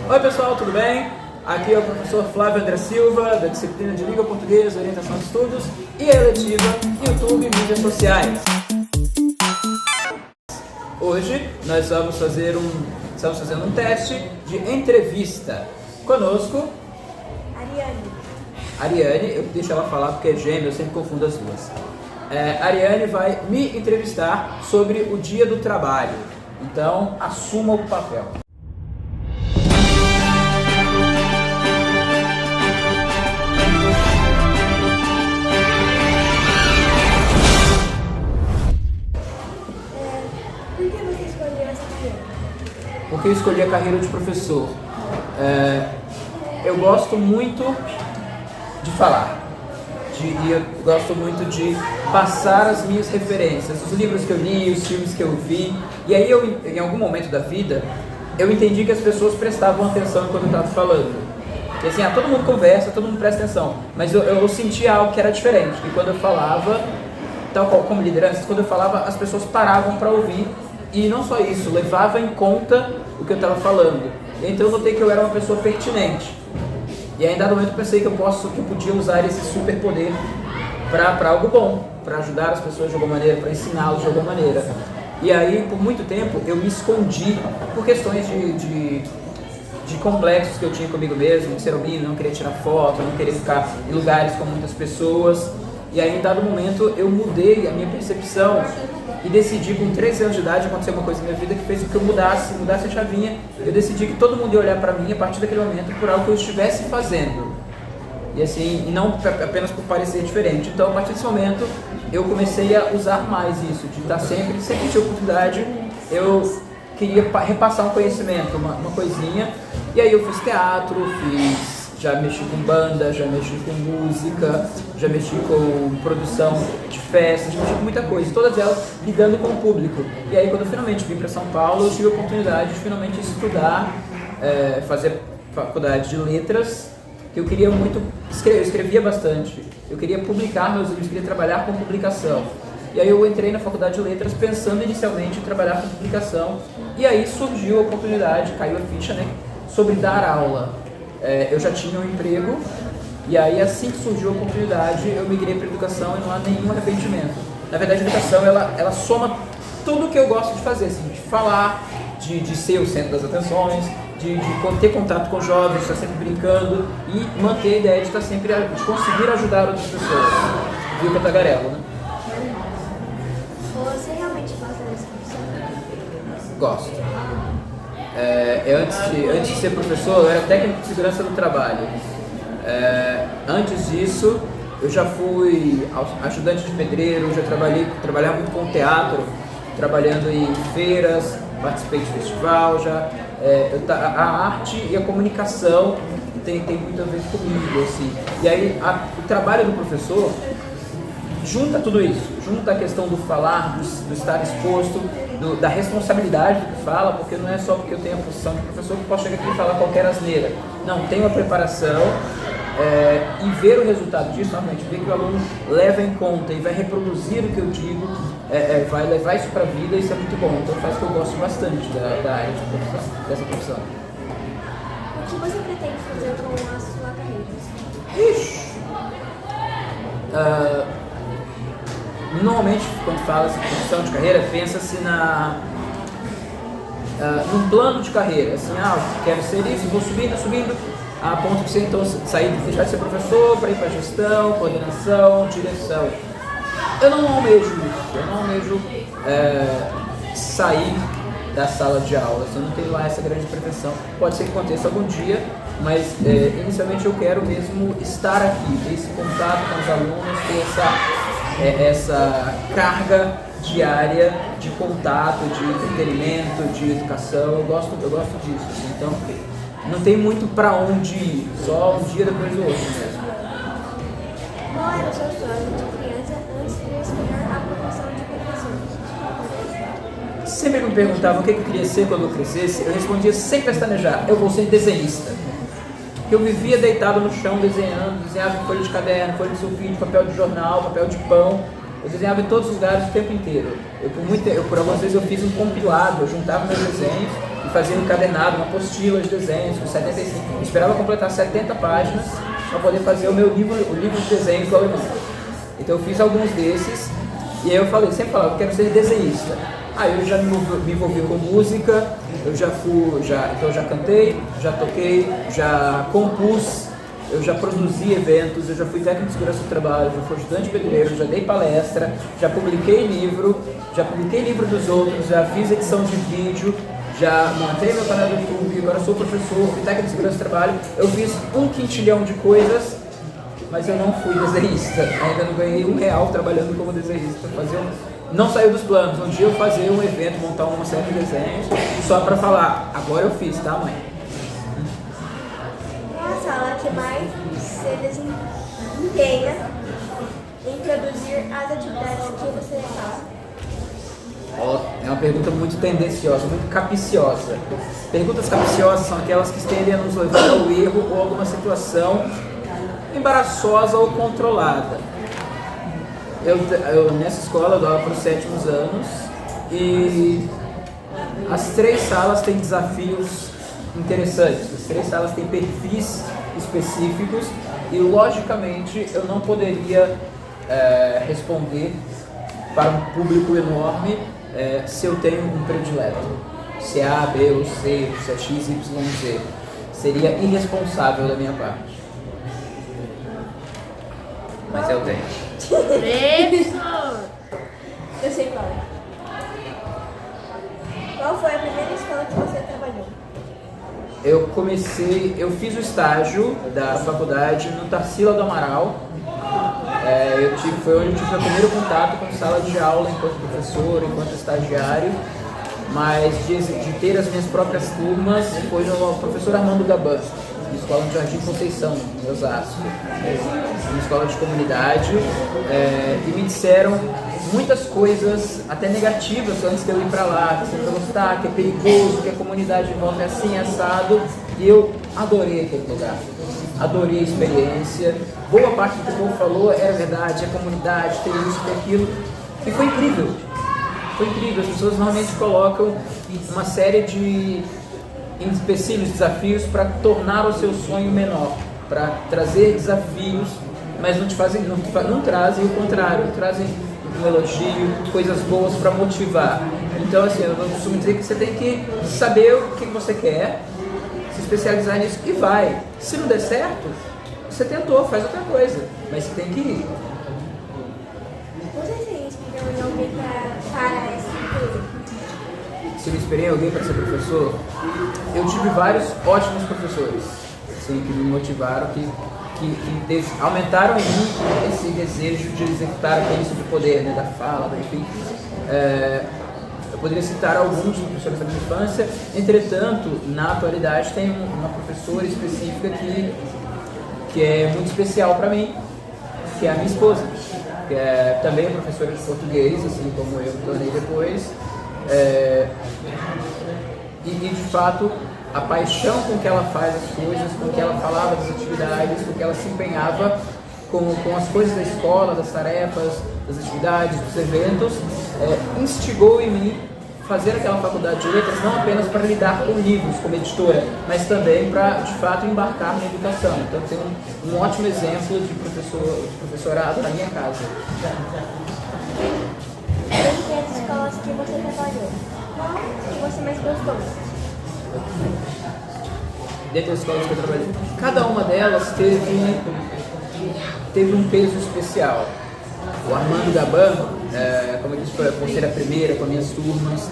Oi pessoal, tudo bem? Aqui é o professor Flávio André Silva, da disciplina de Língua Portuguesa, Orientação de Estudos e a eletiva YouTube e Mídias Sociais. Hoje nós estamos fazendo um teste de entrevista. Conosco, Ariane, eu deixo ela falar porque é gêmea, eu sempre confundo as duas. Ariane vai me entrevistar sobre o dia do trabalho, então assuma o papel. Por que você escolheu essa carreira? Por que eu escolhi a carreira de professor? Eu gosto muito de falar. E eu gosto muito de passar as minhas referências, os livros que eu li, os filmes que eu vi. E aí, em algum momento da vida, eu entendi que as pessoas prestavam atenção quando eu estava falando. E assim, todo mundo conversa, todo mundo presta atenção. Mas eu sentia algo que era diferente. Que quando eu falava, tal qual como liderança, quando eu falava, as pessoas paravam para ouvir. E não só isso, levava em conta o que eu estava falando. Então eu notei que eu era uma pessoa pertinente. E aí, em dado momento, eu pensei que eu podia usar esse superpoder para algo bom, para ajudar as pessoas de alguma maneira, para ensiná-los de alguma maneira. E aí, por muito tempo, eu me escondi por questões de complexos que eu tinha comigo mesmo, de ser albino, não querer tirar foto, não querer ficar em lugares com muitas pessoas. E aí, em dado momento, eu mudei a minha percepção e decidi, com 13 anos de idade, aconteceu uma coisa na minha vida que fez com que eu mudasse a chavinha. Eu decidi que todo mundo ia olhar para mim a partir daquele momento por algo que eu estivesse fazendo. E assim, e não apenas por parecer diferente. Então, a partir desse momento, eu comecei a usar mais isso, de estar sempre que tinha oportunidade, eu queria repassar um conhecimento, uma coisinha. E aí eu fiz teatro, já mexi com banda, já mexi com música, já mexi com produção de festas, já mexi com muita coisa, todas elas lidando com o público. E aí, quando eu finalmente vim para São Paulo, eu tive a oportunidade de finalmente estudar, fazer faculdade de letras, que eu queria muito escrever, eu escrevia bastante, eu queria publicar meus livros, queria trabalhar com publicação. E aí eu entrei na faculdade de letras pensando inicialmente em trabalhar com publicação, e aí surgiu a oportunidade, caiu a ficha, né, sobre dar aula. Eu já tinha um emprego, e aí assim que surgiu a oportunidade, eu migrei para a educação e não há nenhum arrependimento. Na verdade, a educação, ela soma tudo o que eu gosto de fazer, assim, de falar, de ser o centro das atenções, de ter contato com jovens, de estar sempre brincando e manter a ideia de estar sempre, de conseguir ajudar outras pessoas. Viu que eu tagarelo, né? Você realmente gosta dessa profissão? Gosto. Antes de ser professor, eu era técnico de segurança do trabalho. Antes disso, eu já fui ajudante de pedreiro, já trabalhava muito com teatro, trabalhando em feiras, participei de festival, a arte e a comunicação tem muito a ver comigo, assim. E aí, o trabalho do professor junta tudo isso, junta a questão do falar, do estar exposto, da responsabilidade do que fala, porque não é só porque eu tenho a posição de professor que posso chegar aqui e falar qualquer asneira. Não, tem uma preparação e ver o resultado disso, realmente, ver que o aluno leva em conta e vai reproduzir o que eu digo, vai levar isso para a vida, isso é muito bom. Então faz que eu gosto bastante da área de profissão, dessa profissão. O que você pretende fazer com a sua carreira? Normalmente, quando fala-se de profissão de carreira, pensa-se num plano de carreira, assim, quero ser isso, vou subindo, a ponto de você então deixar de ser professor para ir para gestão, coordenação, direção. Eu não almejo isso, eu não almejo sair da sala de aulas, eu não tenho lá essa grande pretensão. Pode ser que aconteça algum dia, mas inicialmente eu quero mesmo estar aqui, ter esse contato com os alunos, ter essa carga diária de contato, de entretenimento, de educação. Eu gosto disso, assim. Então não tem muito para onde ir, só um dia depois do outro mesmo. Qual era o seu sonho de criança antes de escolher a profissão de professor? Sempre que me perguntavam o que eu queria ser quando eu crescesse, eu respondia sem pestanejar: eu vou ser desenhista. Eu vivia deitado no chão desenhava em folha de caderno, folha de sulfite, papel de jornal, papel de pão. Eu desenhava em todos os lugares o tempo inteiro. Por algumas vezes eu fiz um compilado, eu juntava meus desenhos e fazia um encadernado, uma apostila de desenhos com 75. Eu esperava completar 70 páginas para poder fazer o livro de desenhos do alemão. Então eu fiz alguns desses e aí eu sempre falava, eu quero ser desenhista. Aí eu já me envolvi com música, então eu já cantei, já toquei, já compus, eu já produzi eventos, eu já fui técnico de segurança do trabalho, já fui ajudante pedreiro, já dei palestra, já publiquei livro dos outros, já fiz edição de vídeo, já montei meu canal do YouTube, agora sou professor, fui técnico de segurança do trabalho, eu fiz 1 quintilhão de coisas, mas eu não fui desenhista, ainda não ganhei R$1 trabalhando como desenhista, não saiu dos planos, um dia eu fazer um evento, montar uma série de desenhos, só para falar, agora eu fiz, tá mãe? Qual a sala que mais se desempenha em produzir as atividades que você faz? É uma pergunta muito tendenciosa, muito capciosa. Perguntas capciosas são aquelas que tendem a nos levar ao erro ou alguma situação embaraçosa ou controlada. Eu nessa escola dou aula para os 7º anos e as 3 salas têm desafios interessantes, as 3 salas têm perfis específicos e logicamente eu não poderia responder para um público enorme se eu tenho um predileto, se é A, B ou C, se é X, Y, Z. Seria irresponsável da minha parte. Mas eu tenho. Eu sei qual é. Qual foi a primeira escola que você trabalhou? Eu fiz o estágio da faculdade no Tarsila do Amaral. Foi onde eu tive o primeiro contato com sala de aula enquanto professor, enquanto estagiário, mas de ter as minhas próprias turmas foi no professor Armando Gaban, na escola de Jardim Conceição, em Osasco, uma escola de comunidade, e me disseram muitas coisas, até negativas, antes de eu ir para lá, que você não vai gostar, que é perigoso, que a comunidade de volta é assim, assado, e eu adorei aquele lugar. Adorei a experiência, boa parte do que o povo falou era verdade, a comunidade, tem isso, tem aquilo, e foi incrível, as pessoas normalmente colocam uma série de empecilhos, desafios para tornar o seu sonho menor, para trazer desafios, mas não trazem o contrário, trazem um elogio, coisas boas para motivar. Então assim, eu costumo dizer que você tem que saber o que você quer, se especializar nisso e vai. Se não der certo, você tentou, faz outra coisa, mas você tem que ir. Você se inspirou em alguém para esse emprego? Se eu me inspirei em alguém para ser professor, eu tive vários ótimos professores, assim, que me motivaram, que aumentaram em mim esse desejo de executar aquele superpoder, né, da fala, enfim. Eu poderia citar alguns professores da minha infância, entretanto, na atualidade tem uma professora específica que é muito especial para mim, que é a minha esposa, que é também professora de português, assim como eu me tornei depois, e de fato a paixão com que ela faz as coisas, com que ela falava das atividades, com que ela se empenhava com as coisas da escola, das tarefas, das atividades, dos eventos, instigou em mim fazer aquela faculdade de letras não apenas para lidar com livros como editora, mas também para, de fato, embarcar na educação. Então, tem um ótimo exemplo de professorado na minha casa. Dentre as escolas que você trabalhou, qual que você mais gostou? Dentre as escolas que eu trabalhei, cada uma delas teve um peso especial. O Armando Gaban, como eu disse, por ser a primeira com as minhas turmas,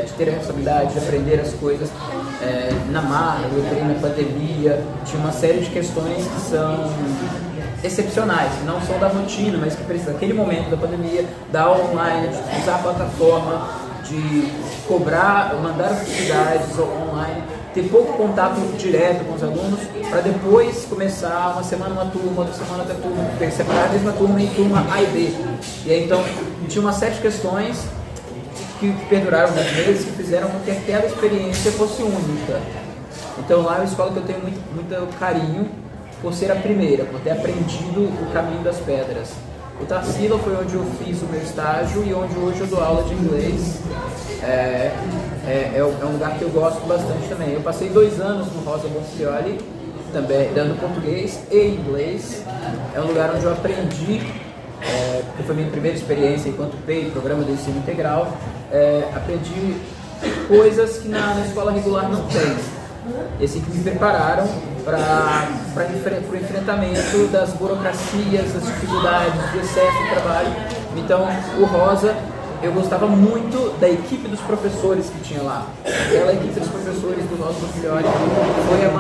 de ter a responsabilidade de aprender as coisas na marra, eu entrei na pandemia, tinha uma série de questões que são excepcionais, que não são da rotina, mas que precisam, naquele momento da pandemia, da aula online, de usar a plataforma, de cobrar, mandar as atividades online, ter pouco contato direto com os alunos, para depois começar uma semana uma turma, outra semana outra turma, separar a mesma turma em turma A e B. E aí então tinha uma série de questões que perduraram alguns meses, que fizeram com que aquela experiência fosse única. Então lá é uma escola que eu tenho muito carinho por ser a primeira, por ter aprendido o caminho das pedras. O Tarsila foi onde eu fiz o meu estágio e onde hoje eu dou aula de inglês. É um lugar que eu gosto bastante também. Eu passei 2 anos no Rosa Bonfiglioli, também dando português e inglês. É um lugar onde eu aprendi, porque foi minha primeira experiência enquanto PEI, Programa de Ensino Integral. Aprendi coisas que na escola regular não tem. E assim que me prepararam para o enfrentamento das burocracias, das dificuldades, do excesso de trabalho. Então, o Rosa, eu gostava muito da equipe dos professores que tinha lá. Aquela equipe dos professores do Rosa Bonfiglioli foi a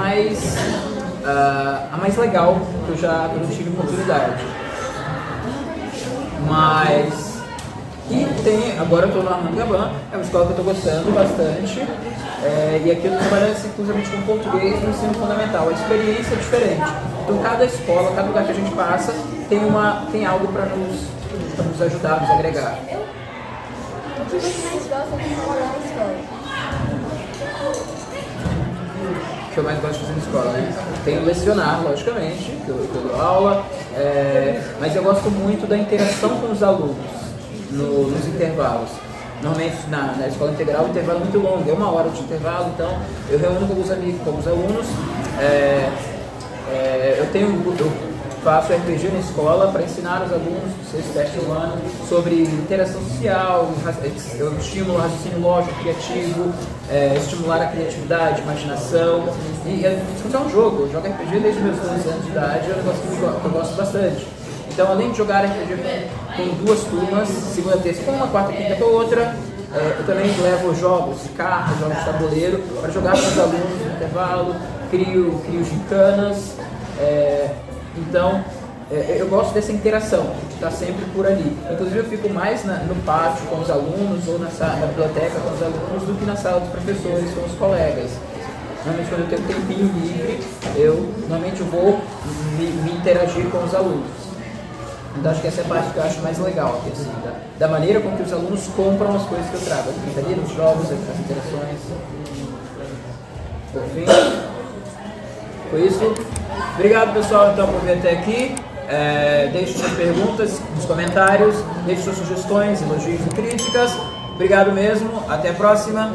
mais legal que eu não tive oportunidade. Mas... E agora eu estou na Mangaban, é uma escola que eu estou gostando bastante, e aqui eu estou trabalhando exclusivamente com português no ensino fundamental. A experiência é diferente. Então cada escola, cada lugar que a gente passa, tem algo para nos ajudar, nos agregar. O que você mais gosta de fazer na escola? O que eu mais gosto de fazer na escola, né? Tenho lecionar, logicamente, que eu dou aula, mas eu gosto muito da interação com os alunos. Nos intervalos. Normalmente na escola integral o intervalo é muito longo, é 1 hora de intervalo, então eu reúno com alguns amigos, com alguns alunos. Eu faço RPG na escola para ensinar os alunos do 6º e 7º ano sobre interação social, eu estimulo o raciocínio lógico, criativo, estimular a criatividade, imaginação. E discutir um jogo, eu jogo RPG desde meus 12 anos de idade, é um negócio que eu gosto bastante. Então, além de jogar RPG com 2 turmas, segunda, terça com uma, quarta e quinta com outra, eu também levo jogos de cartas, jogos de tabuleiro, para jogar com os alunos no intervalo, crio gincanas. Então, eu gosto dessa interação, de estar sempre por ali. Inclusive, eu fico mais no pátio com os alunos, ou na biblioteca com os alunos, do que na sala dos professores com os colegas. Normalmente, quando eu tenho um tempinho livre, eu vou me interagir com os alunos. Então acho que essa é a parte que eu acho mais legal aqui, assim, da maneira com que os alunos compram as coisas que eu trago, as brincadeiras, os jogos, as interações. Por fim, foi isso. Obrigado, pessoal, então, por vir até aqui. Deixe suas perguntas nos comentários, deixe suas sugestões, elogios e críticas. Obrigado mesmo, até a próxima.